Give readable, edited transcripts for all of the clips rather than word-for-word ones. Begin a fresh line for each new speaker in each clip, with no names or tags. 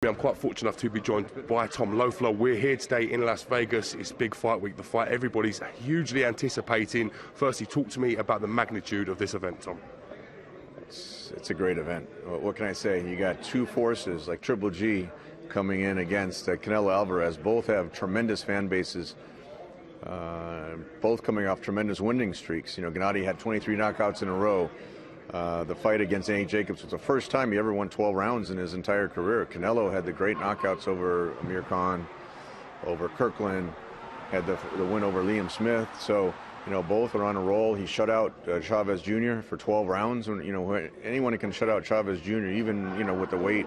I'm quite fortunate enough to be joined by Tom Loeffler. We're here today in Las Vegas. It's big fight week, the fight everybody's hugely anticipating. Firstly, talk to me about the magnitude of this event, Tom.
It's a great event. What can I say? You got two forces like Triple G coming in against Canelo Alvarez. Both have tremendous fan bases. Both coming off tremendous winning streaks. You know, Gennady had 23 knockouts in a row. The fight against Jacobs was the first time he ever won 12 rounds in his entire career. Canelo had the great knockouts over Amir Khan, over Kirkland, had the win over Liam Smith. So, you know, both are on a roll. He shut out Chavez Jr. for 12 rounds. And, you know, anyone who can shut out Chavez Jr., even, you know, with the weight,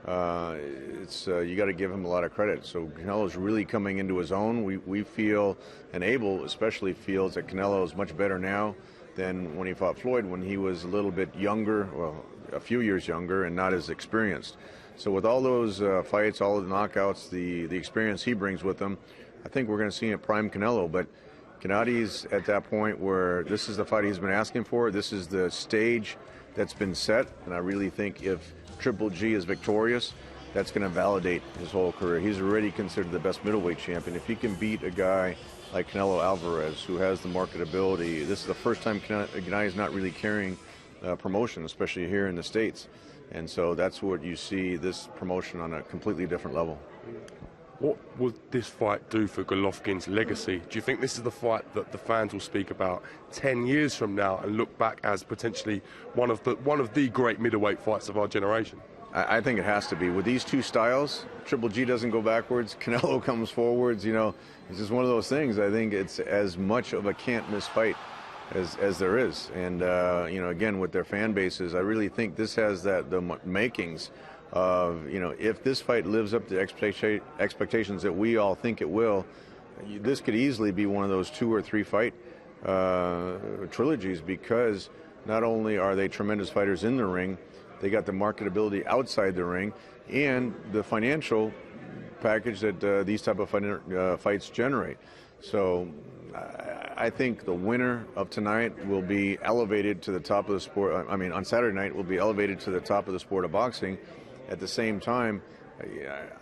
you got to give him a lot of credit. So Canelo's really coming into his own. We feel, and Abel especially feels, that Canelo is much better now than when he fought Floyd, when he was a little bit younger, well, a few years younger, and not as experienced. So with all those fights, all of the knockouts, the experience he brings with him, I think we're going to see a prime Canelo. But Gennady's at that point where this is the fight he's been asking for. This is the stage that's been set, and I really think if Triple G is victorious, that's going to validate his whole career. He's already considered the best middleweight champion. If he can beat a guy like Canelo Alvarez, who has the marketability, this is the first time Gennady is not really carrying promotion, especially here in the States. And so that's what you see, this promotion on a completely different level.
What would this fight do for Golovkin's legacy? Do you think this is the fight that the fans will speak about 10 years from now and look back as potentially one of the great middleweight fights of our generation?
I think it has to be. With these two styles, Triple G doesn't go backwards, Canelo comes forwards. You know, it's just one of those things. I think it's as much of a can't-miss fight as there is. And, you know, again, with their fan bases, I really think this has the makings of, you know, if this fight lives up to expectations that we all think it will, this could easily be one of those 2 or 3 fight trilogies, because not only are they tremendous fighters in the ring, they got the marketability outside the ring and the financial package that these type of fights generate. So I think the winner of tonight will be elevated to the top of the sport. I mean, on Saturday night will be elevated to the top of the sport of boxing. At the same time,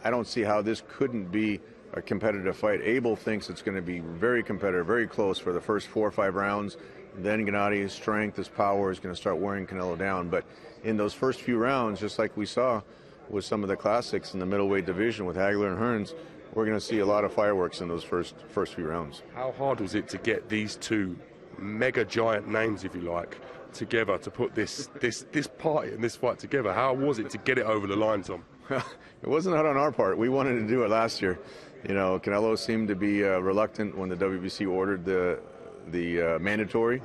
I don't see how this couldn't be a competitive fight. Abel thinks it's going to be very competitive, very close for the first 4 or 5 rounds. Then Gennady's strength, his power is going to start wearing Canelo down. But in those first few rounds, just like we saw with some of the classics in the middleweight division with Hagler and Hearns, we're going to see a lot of fireworks in those first few rounds.
How hard was it to get these two mega giant names, if you like, together to put this party and this fight together? How was it to get it over the line, Tom?
It wasn't hard on our part. We wanted to do it last year. You know, Canelo seemed to be reluctant when the WBC ordered the mandatory.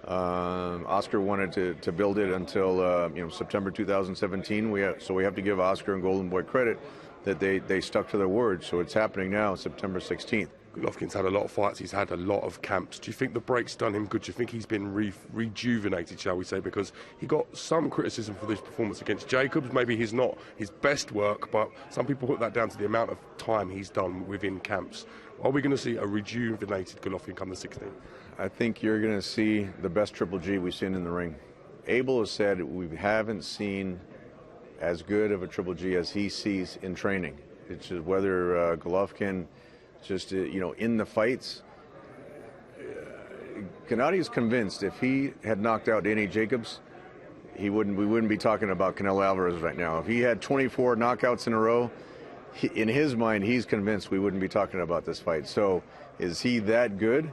Oscar wanted to build it until you know, September 2017. So we have to give Oscar and Golden Boy credit that they stuck to their word. So it's happening now, September 16th.
Golovkin's had a lot of fights. He's had a lot of camps. Do you think the break's done him good? Do you think he's been rejuvenated, shall we say? Because he got some criticism for this performance against Jacobs. Maybe he's not his best work, but some people put that down to the amount of time he's done within camps. Are we going to see a rejuvenated Golovkin come the 16th?
I think you're going to see the best Triple G we've seen in the ring. Abel has said we haven't seen as good of a Triple G as he sees in training. It's just whether Golovkin, just you know, in the fights, Gennady is convinced if he had knocked out Jacobs, we wouldn't be talking about Canelo Alvarez right now. If he had 24 knockouts in a row, in his mind, he's convinced we wouldn't be talking about this fight. So is he that good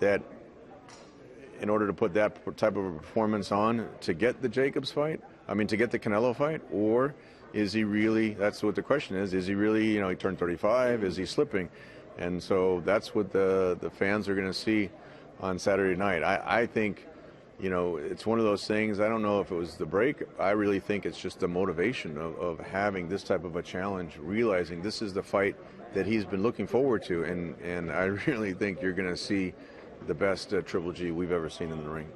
that in order to put that type of a performance on to get the Jacobs fight, I mean to get the Canelo fight, or is he really, that's what the question is he really, you know, he turned 35, is he slipping? And so that's what the fans are going to see on Saturday night. I think, you know, it's one of those things, I don't know if it was the break, I really think it's just the motivation of having this type of a challenge, realizing this is the fight that he's been looking forward to, and I really think you're going to see the best Triple G we've ever seen in the ring.